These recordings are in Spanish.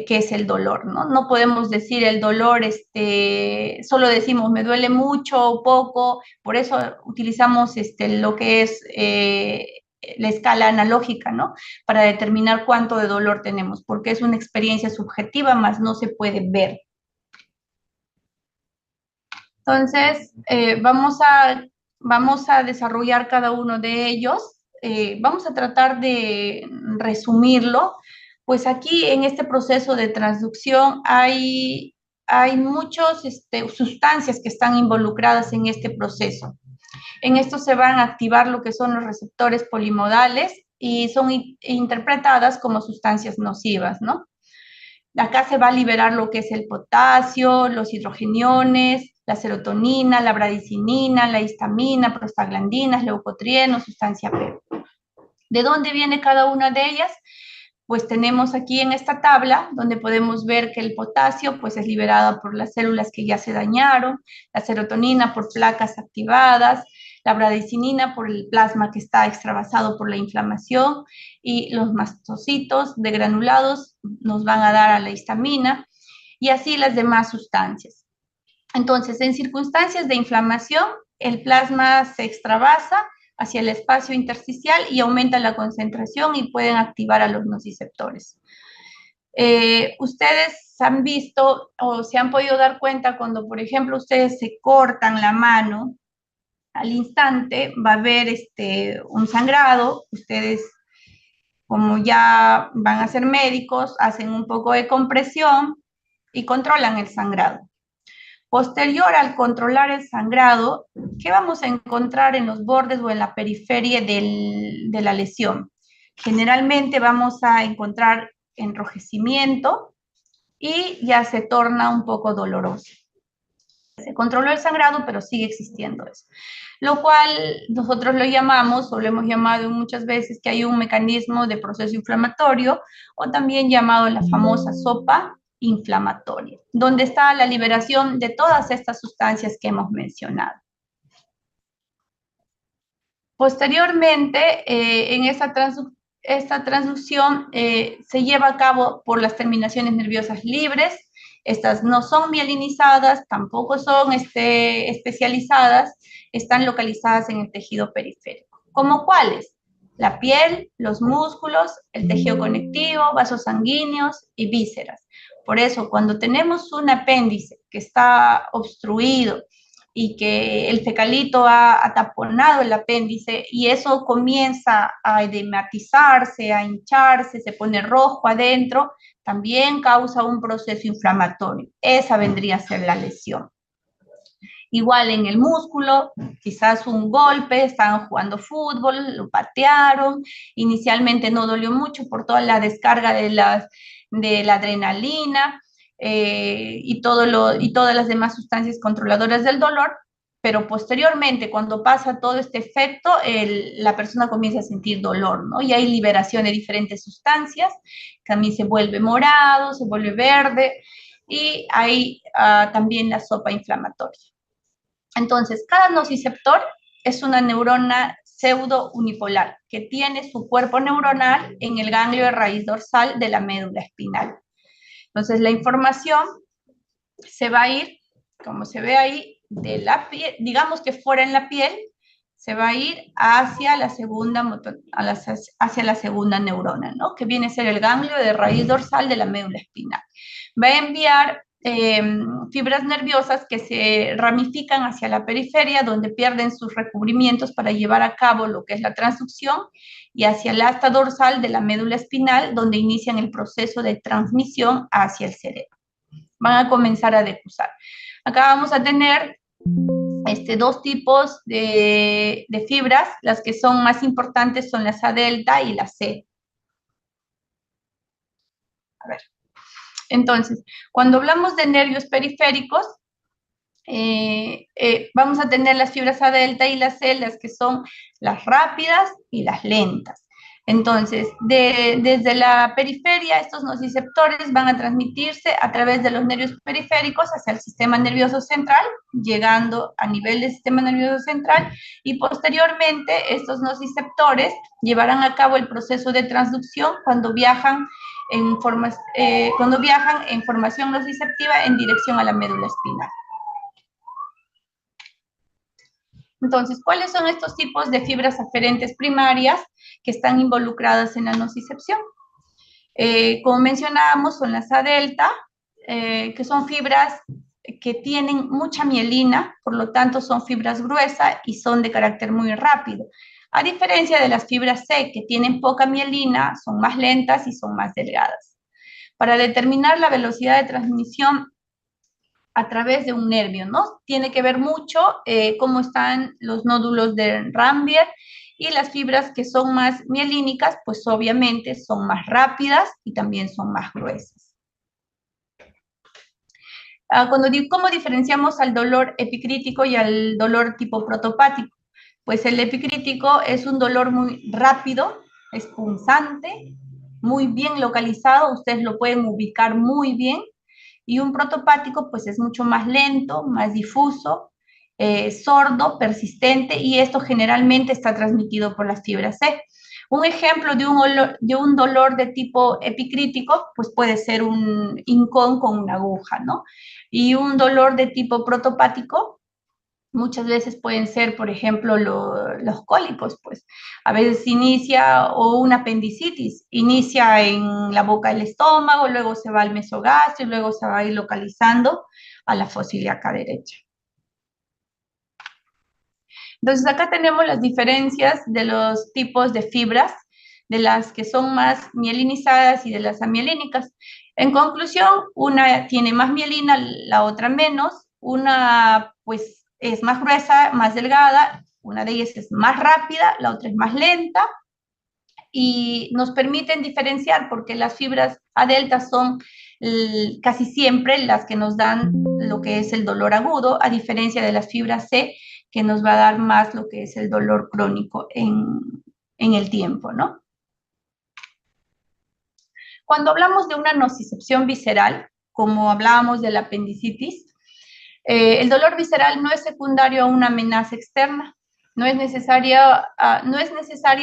qué es el dolor, ¿no? No podemos decir el dolor, solo decimos me duele mucho o poco, por eso utilizamos lo que es la escala analógica, ¿no? Para determinar cuánto de dolor tenemos, porque es una experiencia subjetiva, más no se puede ver. Entonces, vamos a desarrollar cada uno de ellos. Vamos a tratar de resumirlo. Pues aquí en este proceso de transducción hay muchas sustancias que están involucradas en este proceso. En esto se van a activar lo que son los receptores polimodales y son interpretadas como sustancias nocivas, ¿no? Acá se va a liberar lo que es el potasio, los hidrogeniones, la serotonina, la bradicinina, la histamina, prostaglandinas, leucotrienos, sustancia P. ¿De dónde viene cada una de ellas? Pues tenemos aquí en esta tabla donde podemos ver que el potasio pues es liberado por las células que ya se dañaron, la serotonina por placas activadas, la bradicinina por el plasma que está extravasado por la inflamación y los mastocitos degranulados nos van a dar a la histamina y así las demás sustancias. Entonces, en circunstancias de inflamación, el plasma se extravasa hacia el espacio intersticial y aumenta la concentración y pueden activar a los nociceptores. Ustedes han visto o se han podido dar cuenta cuando, por ejemplo, ustedes se cortan la mano, al instante va a haber un sangrado, ustedes como ya van a ser médicos, hacen un poco de compresión y controlan el sangrado. Posterior al controlar el sangrado, ¿qué vamos a encontrar en los bordes o en la periferia de la lesión? Generalmente vamos a encontrar enrojecimiento y ya se torna un poco doloroso. Se controló el sangrado, pero sigue existiendo eso. Lo cual nosotros lo llamamos, o lo hemos llamado muchas veces, que hay un mecanismo de proceso inflamatorio, o también llamado la famosa sopa inflamatoria, donde está la liberación de todas estas sustancias que hemos mencionado. Posteriormente, en esta transducción se lleva a cabo por las terminaciones nerviosas libres. Estas no son mielinizadas, tampoco son especializadas, están localizadas en el tejido periférico. ¿Cómo cuáles? La piel, los músculos, el tejido conectivo, vasos sanguíneos y vísceras. Por eso, cuando tenemos un apéndice que está obstruido y que el fecalito ha taponado el apéndice y eso comienza a edematizarse, a hincharse, se pone rojo adentro, también causa un proceso inflamatorio. Esa vendría a ser la lesión. Igual en el músculo, quizás un golpe, estaban jugando fútbol, lo patearon, inicialmente no dolió mucho por toda la descarga de la adrenalina y todas las demás sustancias controladoras del dolor, pero posteriormente, cuando pasa todo este efecto, la persona comienza a sentir dolor, ¿no? Y hay liberación de diferentes sustancias, también se vuelve morado, se vuelve verde, y hay también la sopa inflamatoria. Entonces, cada nociceptor es una neurona pseudo unipolar que tiene su cuerpo neuronal en el ganglio de raíz dorsal de la médula espinal. Entonces, la información se va a ir, como se ve ahí, de la piel, digamos que fuera en la piel, se va a ir hacia la segunda neurona, ¿no? Que viene a ser el ganglio de raíz dorsal de la médula espinal. Va a enviar fibras nerviosas que se ramifican hacia la periferia, donde pierden sus recubrimientos para llevar a cabo lo que es la transducción, y hacia el asta dorsal de la médula espinal, donde inician el proceso de transmisión hacia el cerebro. Van a comenzar a decusar. Acá vamos a tener dos tipos de fibras. Las que son más importantes son las A delta y la C. A ver. Entonces, cuando hablamos de nervios periféricos, vamos a tener las fibras A delta y las C, las que son las rápidas y las lentas. Entonces, desde la periferia, estos nociceptores van a transmitirse a través de los nervios periféricos hacia el sistema nervioso central, llegando a nivel del sistema nervioso central, y posteriormente estos nociceptores llevarán a cabo el proceso de transducción cuando viajan cuando viajan en formación nociceptiva en dirección a la médula espinal. Entonces, ¿cuáles son estos tipos de fibras aferentes primarias que están involucradas en la nocicepción? Como mencionábamos, son las A delta, que son fibras que tienen mucha mielina, por lo tanto son fibras gruesas y son de carácter muy rápido. A diferencia de las fibras C, que tienen poca mielina, son más lentas y son más delgadas. Para determinar la velocidad de transmisión a través de un nervio, ¿no? Tiene que ver mucho cómo están los nódulos de Rambier, y las fibras que son más mielínicas, pues obviamente son más rápidas y también son más gruesas. ¿Cómo diferenciamos al dolor epicrítico y al dolor tipo protopático? Pues el epicrítico es un dolor muy rápido, es punzante, muy bien localizado, ustedes lo pueden ubicar muy bien, y un protopático pues es mucho más lento, más difuso, sordo, persistente, y esto generalmente está transmitido por las fibras C. Un ejemplo de un dolor de tipo epicrítico pues puede ser un hincón con una aguja, ¿no? Y un dolor de tipo protopático muchas veces pueden ser, por ejemplo, los cólicos, pues a veces inicia, o una apendicitis, inicia en la boca del estómago, luego se va al mesogastrio y luego se va a ir localizando a la fosa ilíaca derecha. Entonces acá tenemos las diferencias de los tipos de fibras, de las que son más mielinizadas y de las amielínicas. En conclusión, una tiene más mielina, la otra menos, una pues es más gruesa, más delgada, una de ellas es más rápida, la otra es más lenta, y nos permiten diferenciar porque las fibras A delta son casi siempre las que nos dan lo que es el dolor agudo, a diferencia de las fibras C, que nos va a dar más lo que es el dolor crónico en el tiempo, ¿no? Cuando hablamos de una nocicepción visceral, como hablábamos de la apendicitis, el dolor visceral no es secundario a una amenaza externa. No es necesaria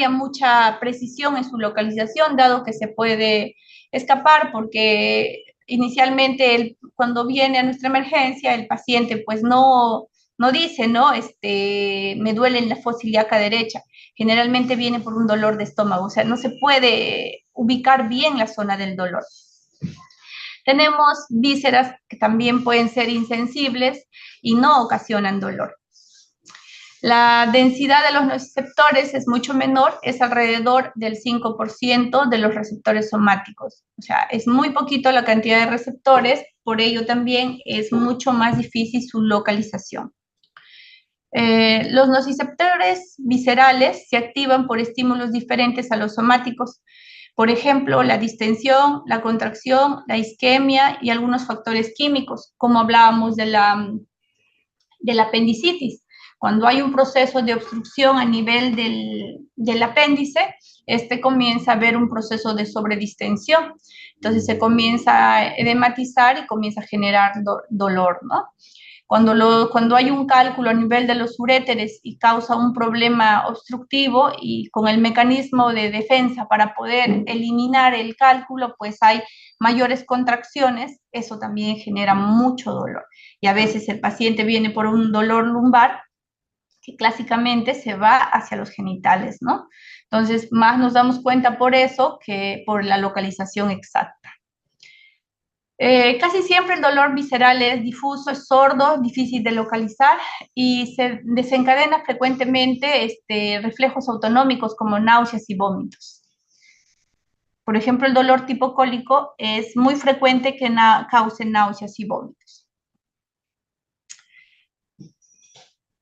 mucha precisión en su localización, dado que se puede escapar, porque inicialmente cuando viene a nuestra emergencia, el paciente pues no dice, ¿no? Me duele en la fosa ilíaca derecha. Generalmente viene por un dolor de estómago, o sea, no se puede ubicar bien la zona del dolor. Tenemos vísceras que también pueden ser insensibles y no ocasionan dolor. La densidad de los nociceptores es mucho menor, es alrededor del 5% de los receptores somáticos. O sea, es muy poquito la cantidad de receptores, por ello también es mucho más difícil su localización. Los nociceptores viscerales se activan por estímulos diferentes a los somáticos. Por ejemplo, la distensión, la contracción, la isquemia y algunos factores químicos, como hablábamos de la apendicitis. Cuando hay un proceso de obstrucción a nivel del apéndice, comienza a haber un proceso de sobredistensión. Entonces se comienza a edematizar y comienza a generar dolor, ¿no? Cuando hay un cálculo a nivel de los uréteres y causa un problema obstructivo, y con el mecanismo de defensa para poder eliminar el cálculo, pues hay mayores contracciones, eso también genera mucho dolor. Y a veces el paciente viene por un dolor lumbar que clásicamente se va hacia los genitales, ¿no? Entonces, más nos damos cuenta por eso que por la localización exacta. Casi siempre el dolor visceral es difuso, es sordo, difícil de localizar, y se desencadena frecuentemente reflejos autonómicos como náuseas y vómitos. Por ejemplo, el dolor tipo cólico es muy frecuente que cause náuseas y vómitos.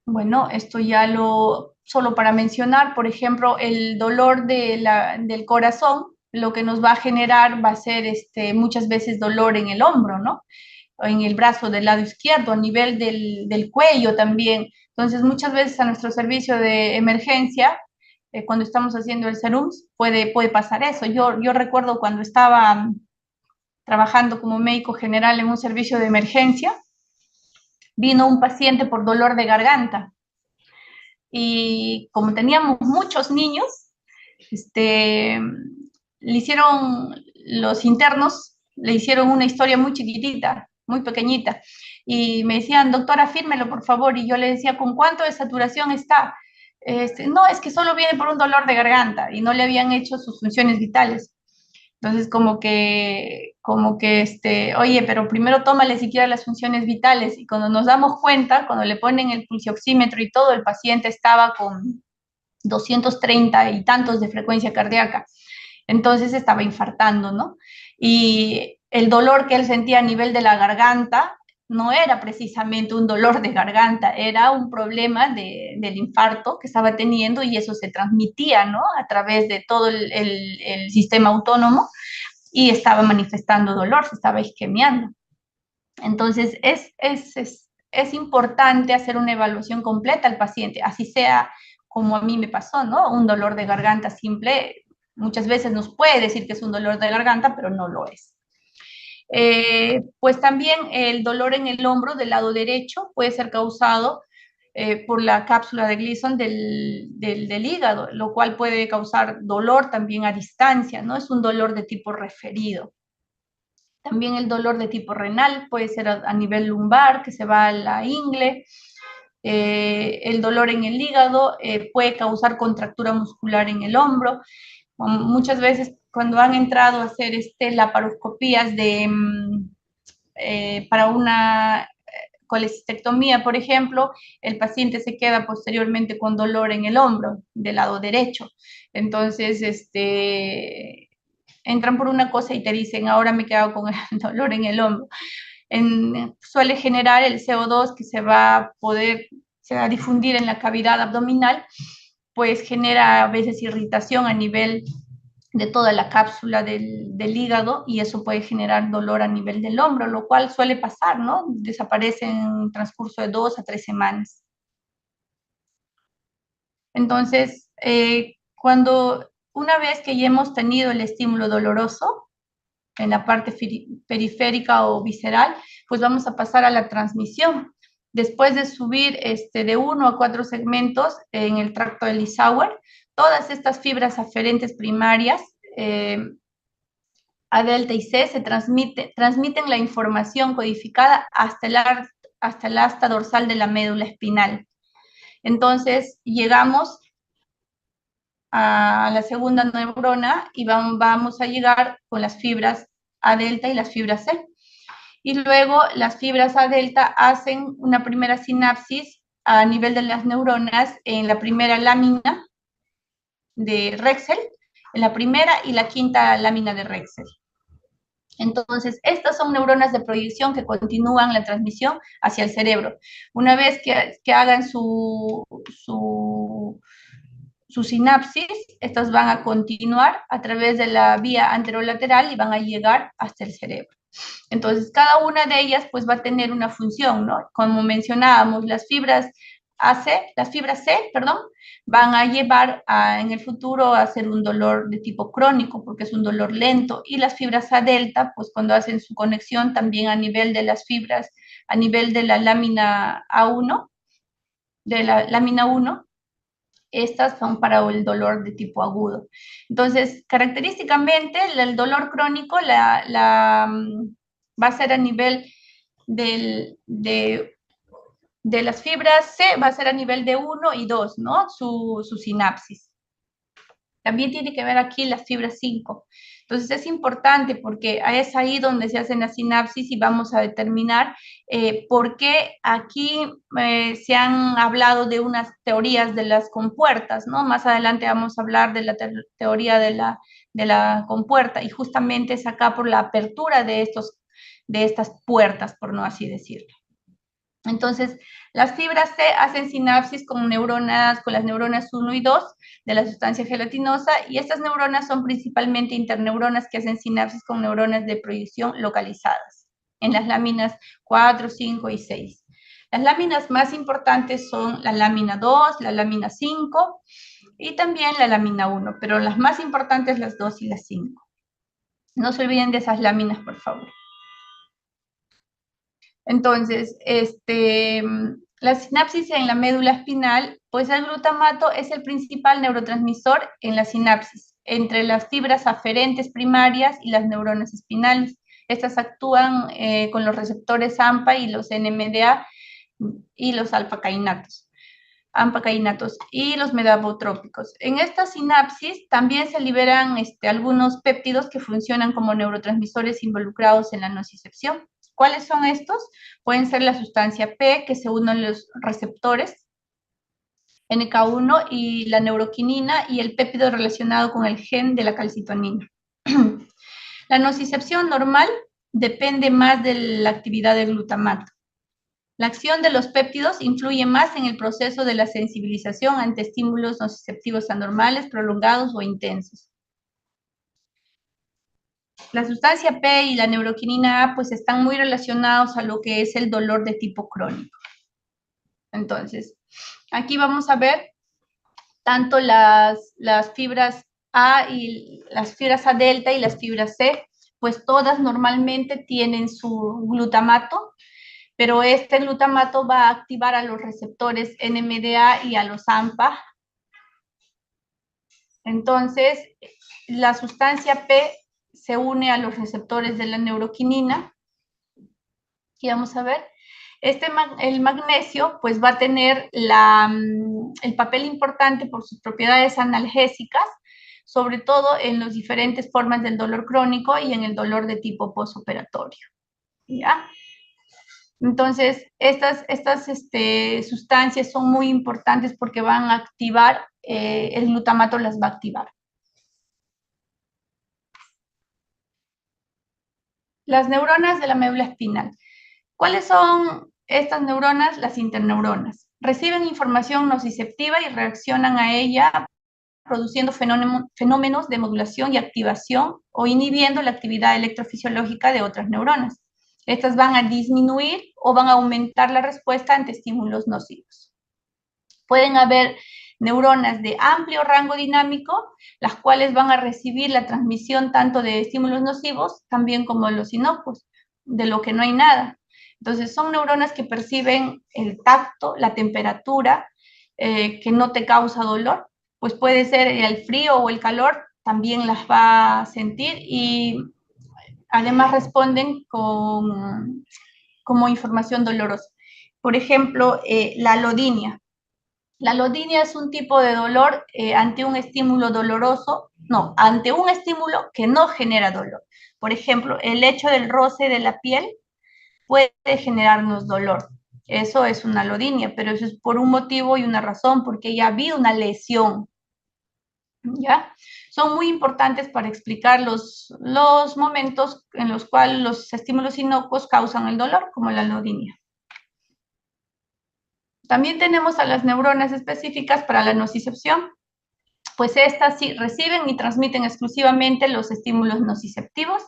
Bueno, esto ya solo para mencionar, por ejemplo, el dolor del corazón, lo que nos va a generar va a ser muchas veces dolor en el hombro, ¿no? O en el brazo del lado izquierdo, a nivel del cuello también. Entonces, muchas veces a nuestro servicio de emergencia, cuando estamos haciendo el SERUMS, puede pasar eso. Yo recuerdo cuando estaba trabajando como médico general en un servicio de emergencia, vino un paciente por dolor de garganta. Y como teníamos muchos niños, le hicieron los internos le hicieron una historia muy chiquitita, muy pequeñita, y me decían, doctora, fírmelo, por favor, y yo le decía, ¿con cuánto de saturación está? No, es que solo viene por un dolor de garganta, y no le habían hecho sus funciones vitales. Entonces, oye, pero primero tómale siquiera las funciones vitales. Y cuando nos damos cuenta, cuando le ponen el pulsioxímetro y todo, el paciente estaba con 230 y tantos de frecuencia cardíaca. Entonces estaba infartando, ¿no? Y el dolor que él sentía a nivel de la garganta no era precisamente un dolor de garganta, era un problema del infarto que estaba teniendo y eso se transmitía, ¿no? A través de todo el sistema autónomo y estaba manifestando dolor, se estaba isquemiando. Entonces, es importante hacer una evaluación completa al paciente, así sea como a mí me pasó, ¿no? Un dolor de garganta simple, muchas veces nos puede decir que es un dolor de garganta, pero no lo es. Pues también el dolor en el hombro del lado derecho puede ser causado por la cápsula de Gleason del hígado, lo cual puede causar dolor también a distancia, ¿no? Es un dolor de tipo referido. También el dolor de tipo renal puede ser a nivel lumbar, que se va a la ingle. El dolor en el hígado puede causar contractura muscular en el hombro. Muchas veces cuando han entrado a hacer laparoscopías para una colecistectomía, por ejemplo, el paciente se queda posteriormente con dolor en el hombro del lado derecho. Entonces, entran por una cosa y te dicen, ahora me he quedado con el dolor en el hombro. Suele generar el CO2 que se va a difundir en la cavidad abdominal, pues genera a veces irritación a nivel de toda la cápsula del hígado y eso puede generar dolor a nivel del hombro, lo cual suele pasar, ¿no? Desaparece en el transcurso de 2 a 3 semanas. Entonces, una vez que ya hemos tenido el estímulo doloroso en la parte periférica o visceral, pues vamos a pasar a la transmisión. Después de subir de 1 a 4 segmentos en el tracto de Lissauer, todas estas fibras aferentes primarias, A delta y C, transmiten la información codificada hasta el asta dorsal de la médula espinal. Entonces, llegamos a la segunda neurona y vamos a llegar con las fibras A delta y las fibras C. Y luego las fibras A delta hacen una primera sinapsis a nivel de las neuronas en la primera lámina de Rexel, en la primera y la quinta lámina de Rexel. Entonces, estas son neuronas de proyección que continúan la transmisión hacia el cerebro. Una vez que hagan su sinapsis, estas van a continuar a través de la vía anterolateral y van a llegar hasta el cerebro. Entonces, cada una de ellas pues va a tener una función, ¿no? Como mencionábamos, las fibras C, perdón, van a llevar en el futuro a ser un dolor de tipo crónico, porque es un dolor lento, y las fibras A delta, pues cuando hacen su conexión también a nivel de las fibras, a nivel de la lámina A1, de la lámina 1, estas son para el dolor de tipo agudo. Entonces, característicamente, el dolor crónico va a ser a nivel de las fibras C, va a ser a nivel de 1 y 2, ¿no? Su sinapsis. También tiene que ver aquí las fibras 5. Entonces es importante porque es ahí donde se hacen las sinapsis y vamos a determinar por qué aquí se han hablado de unas teorías de las compuertas, ¿no? Más adelante vamos a hablar de la teoría de la compuerta y justamente es acá por la apertura de estas puertas, por no así decirlo. Entonces, las fibras C hacen sinapsis con las neuronas 1 y 2 de la sustancia gelatinosa y estas neuronas son principalmente interneuronas que hacen sinapsis con neuronas de proyección localizadas en las láminas 4, 5 y 6. Las láminas más importantes son la lámina 2, la lámina 5 y también la lámina 1, pero las más importantes las 2 y las 5. No se olviden de esas láminas, por favor. Entonces, la sinapsis en la médula espinal, pues el glutamato es el principal neurotransmisor en la sinapsis. entre las fibras aferentes primarias y las neuronas espinales. Estas actúan con los receptores AMPA y los NMDA y los ampacainatos y los medapotrópicos. En esta sinapsis también se liberan algunos péptidos que funcionan como neurotransmisores involucrados en la nocicepción. ¿Cuáles son estos? Pueden ser la sustancia P, que se unen los receptores NK1 y la neuroquinina y el péptido relacionado con el gen de la calcitonina. La nocicepción normal depende más de la actividad del glutamato. La acción de los péptidos influye más en el proceso de la sensibilización ante estímulos nociceptivos anormales, prolongados o intensos. La sustancia P y la neuroquinina A pues están muy relacionados a lo que es el dolor de tipo crónico. Entonces, aquí vamos a ver tanto las fibras A y las fibras A delta y las fibras C, pues todas normalmente tienen su glutamato, pero este glutamato va a activar a los receptores NMDA y a los AMPA. Entonces, la sustancia P se une a los receptores de la neuroquinina. Y vamos a ver, el magnesio pues va a tener el papel importante por sus propiedades analgésicas, sobre todo en las diferentes formas del dolor crónico y en el dolor de tipo postoperatorio. ¿Ya? Entonces, estas sustancias son muy importantes porque van a activar, el glutamato las va a activar. Las neuronas de la médula espinal. ¿Cuáles son estas neuronas? Las interneuronas. Reciben información nociceptiva y reaccionan a ella produciendo fenómenos de modulación y activación o inhibiendo la actividad electrofisiológica de otras neuronas. Estas van a disminuir o van a aumentar la respuesta ante estímulos nocivos. Pueden haber neuronas de amplio rango dinámico, las cuales van a recibir la transmisión tanto de estímulos nocivos, también como los inocuos, de lo que no hay nada. Entonces, son neuronas que perciben el tacto, la temperatura, que no te causa dolor, pues puede ser el frío o el calor, también las va a sentir y además responden como información dolorosa. Por ejemplo, la alodinia. La alodinia es un tipo de dolor ante un estímulo doloroso, no, ante un estímulo que no genera dolor. Por ejemplo, el hecho del roce de la piel puede generarnos dolor. Eso es una alodinia, pero eso es por un motivo y una razón, porque ya ha habido una lesión. ¿Ya? Son muy importantes para explicar los momentos en los cuales los estímulos inocuos causan el dolor, como la alodinia. También tenemos a las neuronas específicas para la nocicepción, pues estas sí reciben y transmiten exclusivamente los estímulos nociceptivos,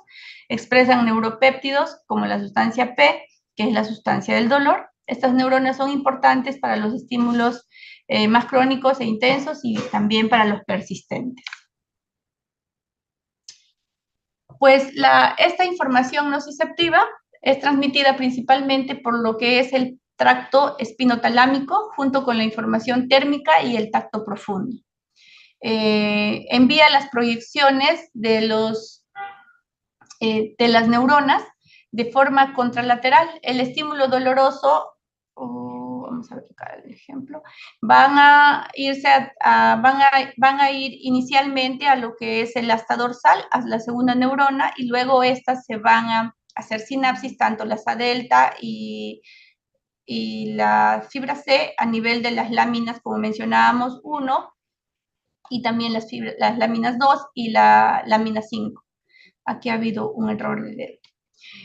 expresan neuropéptidos como la sustancia P, que es la sustancia del dolor. Estas neuronas son importantes para los estímulos más crónicos e intensos y también para los persistentes. Pues esta información nociceptiva es transmitida principalmente por lo que es el tracto espinotalámico junto con la información térmica y el tacto profundo. Envía las proyecciones de las neuronas de forma contralateral. El estímulo doloroso, vamos a ver acá el ejemplo, van a ir inicialmente a lo que es el asta dorsal, a la segunda neurona, y luego estas se van a hacer sinapsis, tanto las A delta y la fibra C a nivel de las láminas, como mencionábamos, 1, y también las láminas 2 y la lámina 5. Aquí ha habido un error de dedo.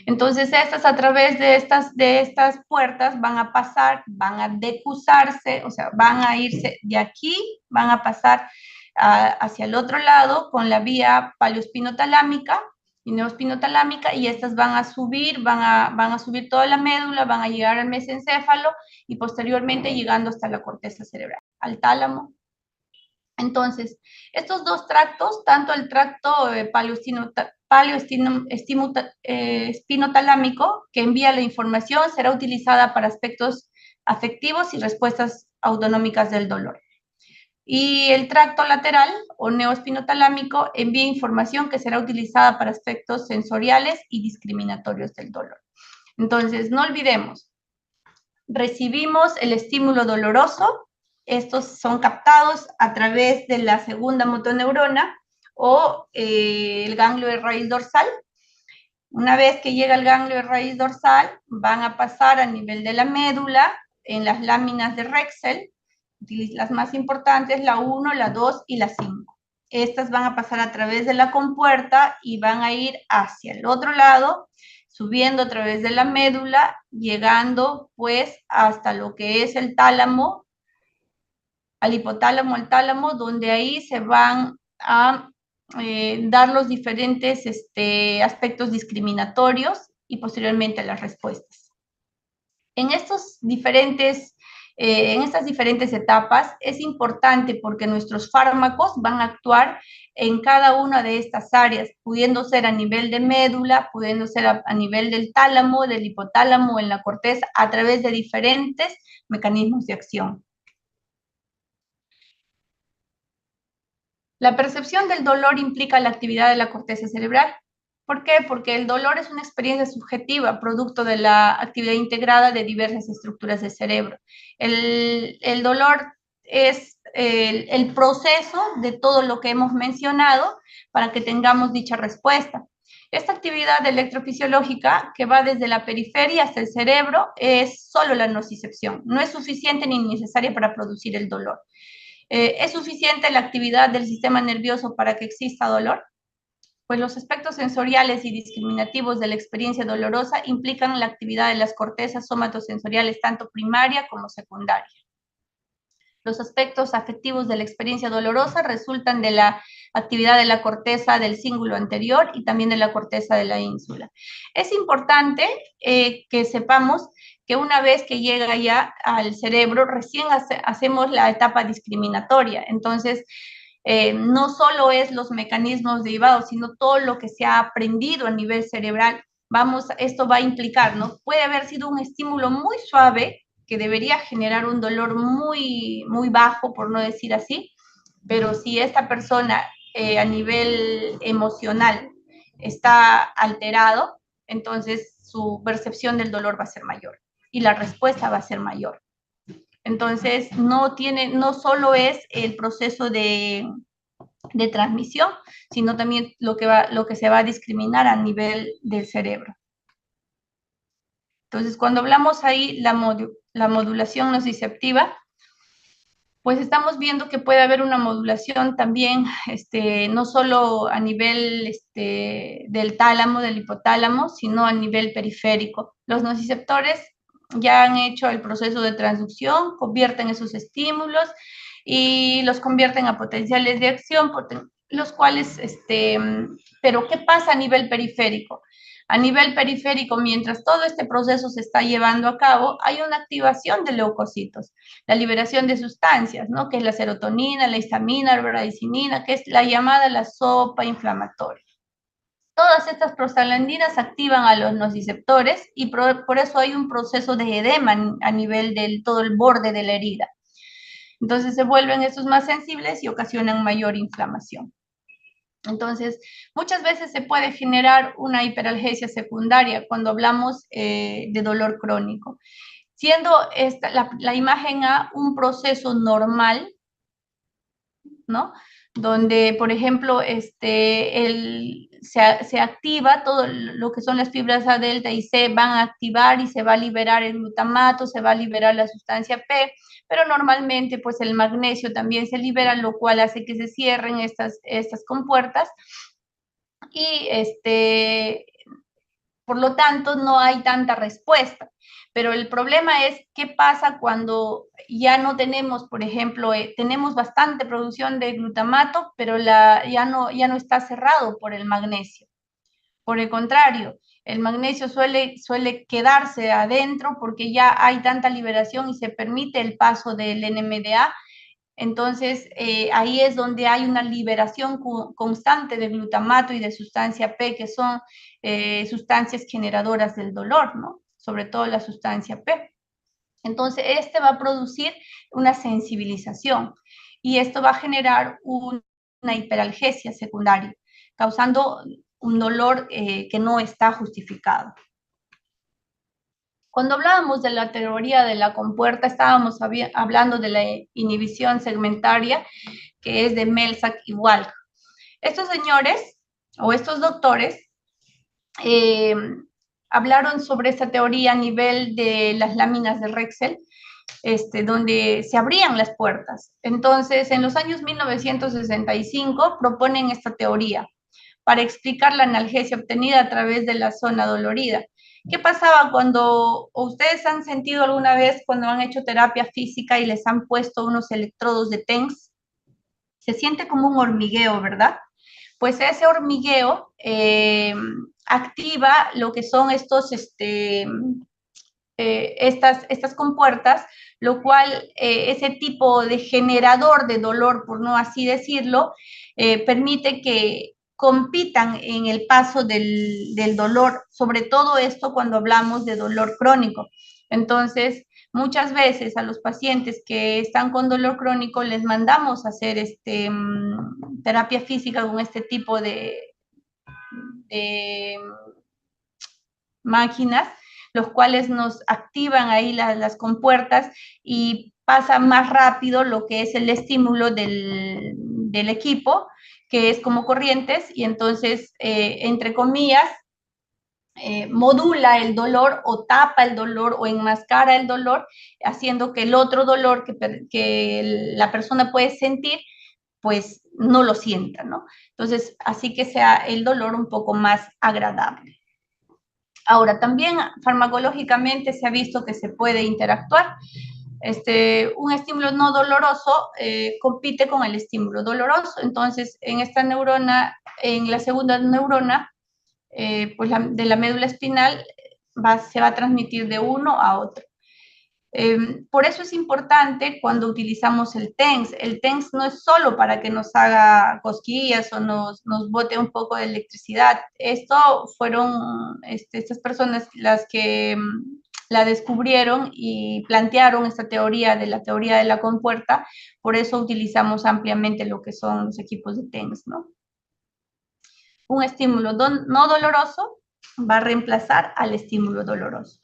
Entonces, estas a través de estas puertas van a pasar, van a decusarse, o sea, van a irse de aquí, van a pasar hacia el otro lado con la vía paleoespinotalámica y neoespinotalámica, y estas van a subir, van a subir toda la médula, van a llegar al mesencéfalo y posteriormente llegando hasta la corteza cerebral, al tálamo. Entonces, estos dos tractos, tanto el tracto paleoespinotalámico, que envía la información, será utilizada para aspectos afectivos y respuestas autonómicas del dolor. Y el tracto lateral o neoespinotalámico envía información que será utilizada para aspectos sensoriales y discriminatorios del dolor. Entonces, no olvidemos, recibimos el estímulo doloroso, estos son captados a través de la segunda motoneurona o el ganglio de raíz dorsal. Una vez que llega el ganglio de raíz dorsal, van a pasar a nivel de la médula en las láminas de Rexel, las más importantes, la 1, la 2 y la 5. Estas van a pasar a través de la compuerta y van a ir hacia el otro lado, subiendo a través de la médula, llegando pues hasta lo que es el tálamo, al hipotálamo, al tálamo, donde ahí se van a dar los diferentes aspectos discriminatorios y posteriormente las respuestas. En estas diferentes etapas es importante porque nuestros fármacos van a actuar en cada una de estas áreas, pudiendo ser a nivel de médula, pudiendo ser a nivel del tálamo, del hipotálamo, en la corteza, a través de diferentes mecanismos de acción. La percepción del dolor implica la actividad de la corteza cerebral. ¿Por qué? Porque el dolor es una experiencia subjetiva, producto de la actividad integrada de diversas estructuras del cerebro. El dolor es el proceso de todo lo que hemos mencionado para que tengamos dicha respuesta. Esta actividad electrofisiológica que va desde la periferia hasta el cerebro es solo la nocicepción. No es suficiente ni necesaria para producir el dolor. ¿Es suficiente la actividad del sistema nervioso para que exista dolor? Pues los aspectos sensoriales y discriminativos de la experiencia dolorosa implican la actividad de las cortezas somatosensoriales tanto primaria como secundaria. Los aspectos afectivos de la experiencia dolorosa resultan de la actividad de la corteza del cíngulo anterior y también de la corteza de la ínsula. Es importante que sepamos que una vez que llega ya al cerebro, recién hacemos la etapa discriminatoria. Entonces, no solo es los mecanismos derivados, sino todo lo que se ha aprendido a nivel cerebral. Esto va a implicar, ¿no? Puede haber sido un estímulo muy suave que debería generar un dolor muy, muy bajo, por no decir así, pero si esta persona a nivel emocional está alterado, entonces su percepción del dolor va a ser mayor y la respuesta va a ser mayor. Entonces, no solo es el proceso de transmisión, sino también lo que se va a discriminar a nivel del cerebro. Entonces, cuando hablamos ahí la modulación nociceptiva, pues estamos viendo que puede haber una modulación también, no solo a nivel del tálamo, del hipotálamo, sino a nivel periférico. Los nociceptores ya han hecho el proceso de transducción, convierten esos estímulos y los convierten a potenciales de acción, los cuales, pero ¿qué pasa a nivel periférico? A nivel periférico, mientras todo este proceso se está llevando a cabo, hay una activación de leucocitos, la liberación de sustancias, ¿no? Que es la serotonina, la histamina, la bradicina, que es la llamada la sopa inflamatoria. Todas estas prostaglandinas activan a los nociceptores y por eso hay un proceso de edema a nivel del todo el borde de la herida. Entonces se vuelven estos más sensibles y ocasionan mayor inflamación. Entonces, muchas veces se puede generar una hiperalgesia secundaria cuando hablamos de dolor crónico. Siendo la imagen A un proceso normal, ¿no? Donde, por ejemplo, se activa todo lo que son las fibras A, delta y C, van a activar y se va a liberar el glutamato, se va a liberar la sustancia P, pero normalmente pues el magnesio también se libera, lo cual hace que se cierren estas compuertas y por lo tanto no hay tanta respuesta. Pero el problema es qué pasa cuando ya no tenemos, por ejemplo, tenemos bastante producción de glutamato, pero ya no está cerrado por el magnesio. Por el contrario, el magnesio suele quedarse adentro porque ya hay tanta liberación y se permite el paso del NMDA. Entonces, ahí es donde hay una liberación constante de glutamato y de sustancia P, que son sustancias generadoras del dolor, ¿no? Sobre todo la sustancia P. Entonces, va a producir una sensibilización. y esto va a generar una hiperalgesia secundaria, causando un dolor que no está justificado. Cuando hablábamos de la teoría de la compuerta, estábamos hablando de la inhibición segmentaria, que es de Melzack y Walch. Estos señores, o estos doctores, eh, hablaron sobre esta teoría a nivel de las láminas de Rexel, donde se abrían las puertas. Entonces, en los años 1965 proponen esta teoría para explicar la analgesia obtenida a través de la zona dolorida. ¿Qué pasaba cuando ustedes han sentido alguna vez cuando han hecho terapia física y les han puesto unos electrodos de TENS? Se siente como un hormigueo, ¿verdad? Pues ese hormigueo activa lo que son estas compuertas, lo cual ese tipo de generador de dolor, por no así decirlo, permite que compitan en el paso del dolor, sobre todo esto cuando hablamos de dolor crónico. Entonces, muchas veces a los pacientes que están con dolor crónico les mandamos a hacer terapia física con este tipo de máquinas, los cuales nos activan ahí las compuertas y pasa más rápido lo que es el estímulo del equipo, que es como corrientes, y entonces, entre comillas, modula el dolor o tapa el dolor o enmascara el dolor, haciendo que el otro dolor que la persona puede sentir, pues no lo sienta, ¿no? Entonces, así que sea el dolor un poco más agradable. Ahora, también farmacológicamente se ha visto que se puede interactuar. Un estímulo no doloroso compite con el estímulo doloroso. Entonces, en esta neurona, en la segunda neurona, pues de la médula espinal, se va a transmitir de uno a otro. Por eso es importante cuando utilizamos el TENS. El TENS no es solo para que nos haga cosquillas o nos bote un poco de electricidad. Esto fueron estas personas las que la descubrieron y plantearon esta teoría de la compuerta. Por eso utilizamos ampliamente lo que son los equipos de TENS, ¿no? Un estímulo no doloroso va a reemplazar al estímulo doloroso.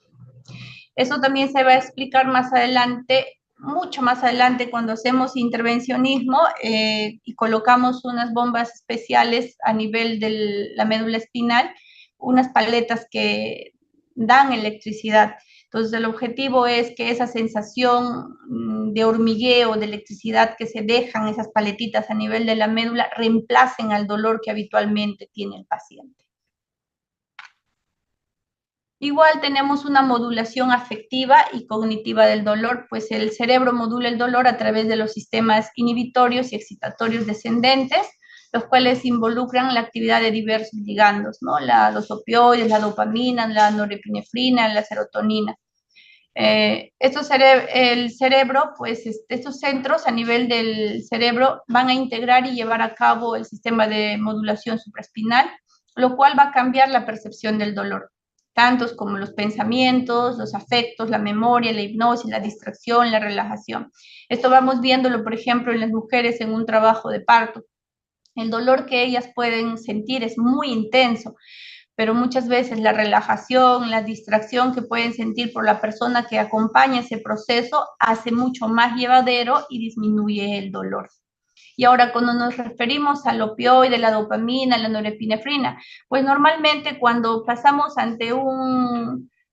Eso también se va a explicar más adelante, mucho más adelante, cuando hacemos intervencionismo y colocamos unas bombas especiales a nivel de la médula espinal, unas paletas que dan electricidad. Entonces, el objetivo es que esa sensación de hormigueo, de electricidad que se dejan esas paletitas a nivel de la médula, reemplacen al dolor que habitualmente tiene el paciente. Igual tenemos una modulación afectiva y cognitiva del dolor, pues el cerebro modula el dolor a través de los sistemas inhibitorios y excitatorios descendentes, los cuales involucran la actividad de diversos ligandos, ¿no? Los opioides, la dopamina, la norepinefrina, la serotonina. El cerebro, pues estos centros a nivel del cerebro van a integrar y llevar a cabo el sistema de modulación supraespinal, lo cual va a cambiar la percepción del dolor, tantos como los pensamientos, los afectos, la memoria, la hipnosis, la distracción, la relajación. Esto vamos viéndolo, por ejemplo, en las mujeres en un trabajo de parto. El dolor que ellas pueden sentir es muy intenso, pero muchas veces la relajación, la distracción que pueden sentir por la persona que acompaña ese proceso hace mucho más llevadero y disminuye el dolor. Y ahora, cuando nos referimos al opioide, la dopamina, la norepinefrina, pues normalmente cuando pasamos ante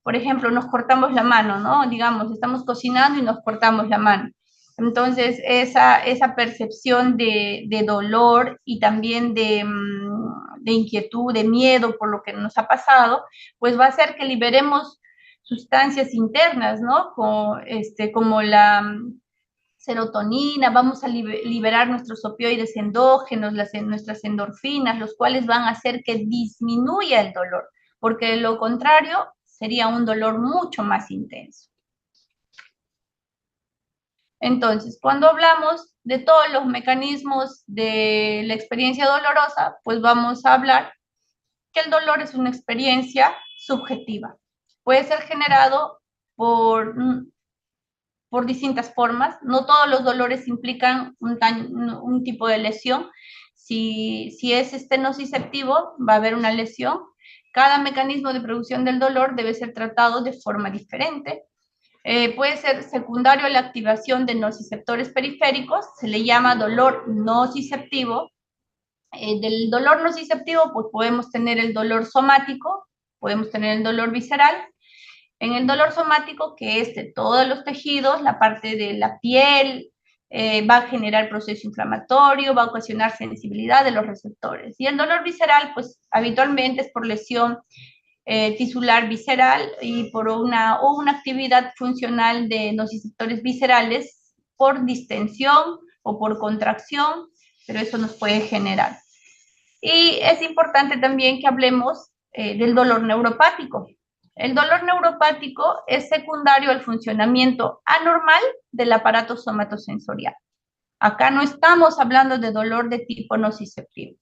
por ejemplo, nos cortamos la mano, ¿no? Digamos, estamos cocinando y nos cortamos la mano. Entonces, esa percepción de dolor y también de inquietud, de miedo por lo que nos ha pasado, pues va a hacer que liberemos sustancias internas, ¿no? Como la serotonina, vamos a liberar nuestros opioides endógenos, nuestras endorfinas, los cuales van a hacer que disminuya el dolor, porque de lo contrario sería un dolor mucho más intenso. Entonces, cuando hablamos de todos los mecanismos de la experiencia dolorosa, pues vamos a hablar que el dolor es una experiencia subjetiva. Puede ser generado por por distintas formas. No todos los dolores implican un tipo de lesión. Si es nociceptivo, va a haber una lesión. Cada mecanismo de producción del dolor debe ser tratado de forma diferente. Puede ser secundario a la activación de nociceptores periféricos, se le llama dolor nociceptivo. Del dolor nociceptivo, pues podemos tener el dolor somático, podemos tener el dolor visceral. En el dolor somático, que es de todos los tejidos, la parte de la piel, va a generar proceso inflamatorio, va a ocasionar sensibilidad de los receptores. Y el dolor visceral, pues habitualmente es por lesión tisular visceral y por una actividad funcional de nociceptores viscerales por distensión o por contracción, pero eso nos puede generar. Y es importante también que hablemos del dolor neuropático. El dolor neuropático es secundario al funcionamiento anormal del aparato somatosensorial. Acá no estamos hablando de dolor de tipo nociceptivo,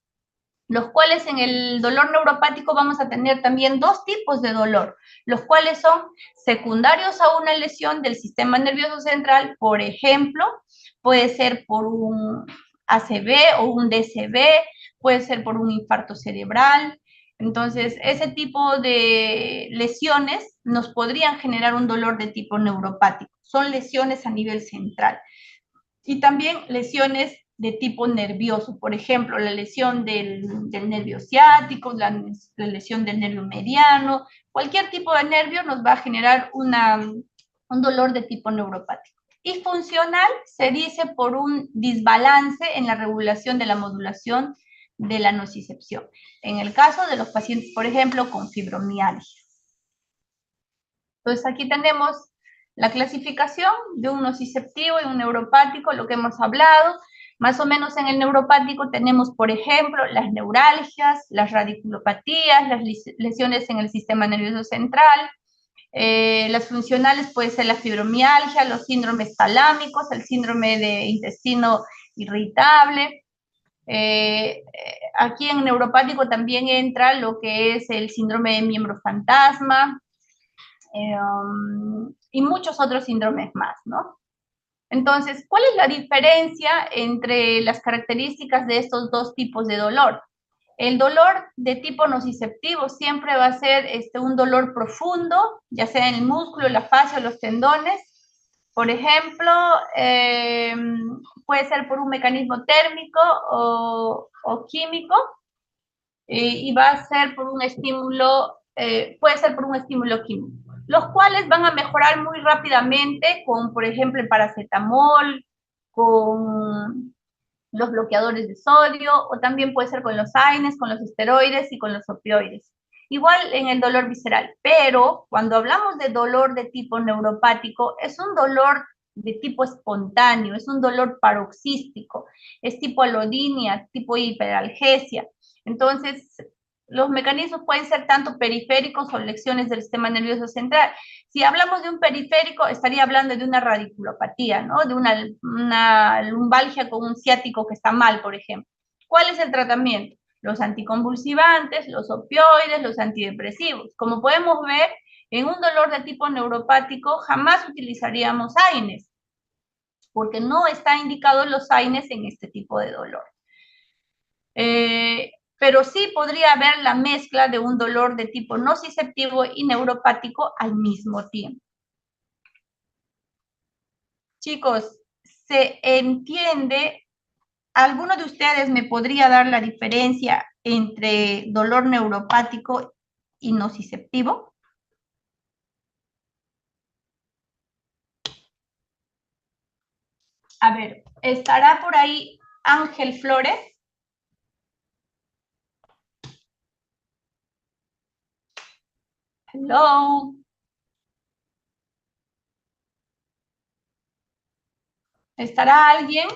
los cuales en el dolor neuropático vamos a tener también dos tipos de dolor, los cuales son secundarios a una lesión del sistema nervioso central, por ejemplo, puede ser por un ACV o un DCV, puede ser por un infarto cerebral. Entonces, ese tipo de lesiones nos podrían generar un dolor de tipo neuropático. Son lesiones a nivel central. Y también lesiones de tipo nervioso, por ejemplo, la lesión del nervio ciático, la lesión del nervio mediano, cualquier tipo de nervio nos va a generar un dolor de tipo neuropático. Y funcional se dice por un desbalance en la regulación de la modulación de la nocicepción, en el caso de los pacientes, por ejemplo, con fibromialgia. Entonces aquí tenemos la clasificación de un nociceptivo y un neuropático, lo que hemos hablado. Más o menos en el neuropático tenemos, por ejemplo, las neuralgias, las radiculopatías, las lesiones en el sistema nervioso central. Las funcionales puede ser la fibromialgia, los síndromes talámicos, el síndrome de intestino irritable. Aquí en neuropático también entra lo que es el síndrome de miembro fantasma, y muchos otros síndromes más, ¿no? Entonces, ¿cuál es la diferencia entre las características de estos dos tipos de dolor? El dolor de tipo nociceptivo siempre va a ser un dolor profundo, ya sea en el músculo, la fascia o los tendones. Por ejemplo, puede ser por un mecanismo térmico o químico, y va a ser por un estímulo, puede ser por un estímulo químico, los cuales van a mejorar muy rápidamente con, por ejemplo, el paracetamol, con los bloqueadores de sodio, o también puede ser con los AINES, con los esteroides y con los opioides. Igual en el dolor visceral, pero cuando hablamos de dolor de tipo neuropático, es un dolor de tipo espontáneo, es un dolor paroxístico, es tipo alodinia, tipo hiperalgesia. Entonces, los mecanismos pueden ser tanto periféricos o lesiones del sistema nervioso central. Si hablamos de un periférico, estaría hablando de una radiculopatía, ¿no? De una lumbalgia con un ciático que está mal, por ejemplo. ¿Cuál es el tratamiento? Los anticonvulsivantes, los opioides, los antidepresivos. Como podemos ver, en un dolor de tipo neuropático jamás utilizaríamos AINES, porque no está indicado los AINES en este tipo de dolor. Pero sí podría haber la mezcla de un dolor de tipo nociceptivo y neuropático al mismo tiempo. Chicos, ¿se entiende? ¿Alguno de ustedes me podría dar la diferencia entre dolor neuropático y nociceptivo? A ver, ¿estará por ahí Ángel Flores? Hello. ¿Estará alguien?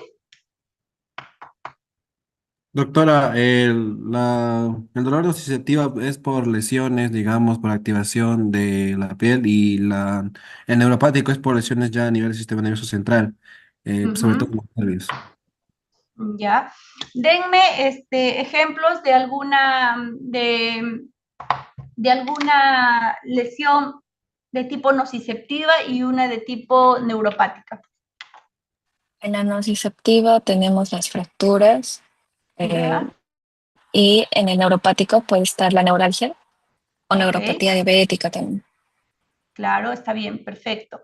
Doctora, el dolor nociceptivo es por lesiones, digamos, por activación de la piel y el neuropático es por lesiones ya a nivel del sistema nervioso central, sobre todo Ujú. los nervios. Ya. Denme ejemplos de alguna lesión de tipo nociceptiva y una de tipo neuropática. En la nociceptiva tenemos las fracturas ¿Ya? y en el neuropático puede estar la neuralgia o Ok, neuropatía diabética también. claro, está bien, perfecto.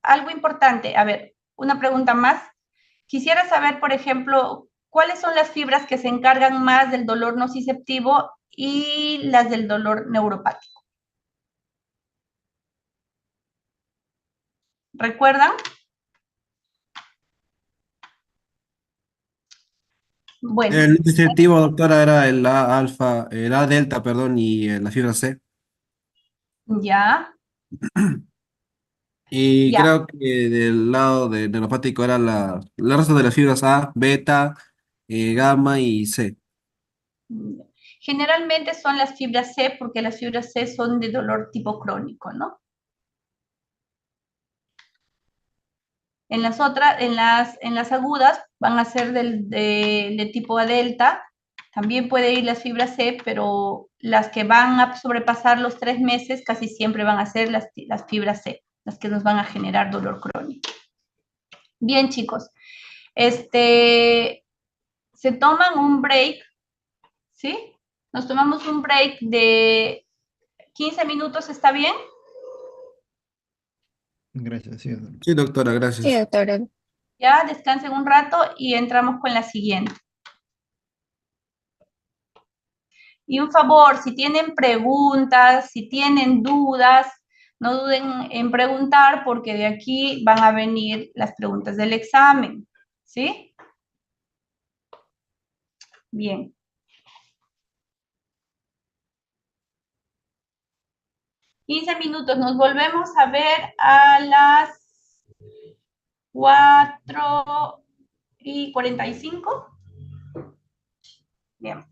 Algo importante, a ver, una pregunta más. Quisiera saber, por ejemplo, cuáles son las fibras que se encargan más del dolor nociceptivo y las del dolor neuropático. ¿Recuerdan? Bueno, El distintivo, doctora, era el A alfa, el A delta, perdón, y la fibra C. ya, Y ya. creo que del lado de neuropático era la resto de las fibras A, beta, gamma y C. Generalmente son las fibras C porque las fibras C son de dolor tipo crónico, ¿no? En las otras, en las agudas van a ser de tipo A delta. También puede ir las fibras C, pero las que van a sobrepasar los 3 meses casi siempre van a ser las fibras C, las que nos van a generar dolor crónico. Bien, chicos. Se toman un break, ¿sí? Nos tomamos un break de 15 minutos, ¿está bien? Gracias, sí, doctor. Sí, doctora, Sí, gracias. doctora. Ya, descansen un rato y entramos con la siguiente. Y un favor, si tienen preguntas, si tienen dudas, no duden en preguntar porque de aquí van a venir las preguntas del examen, ¿sí? Bien. Quince minutos, nos volvemos a ver a las 4:45. Bien.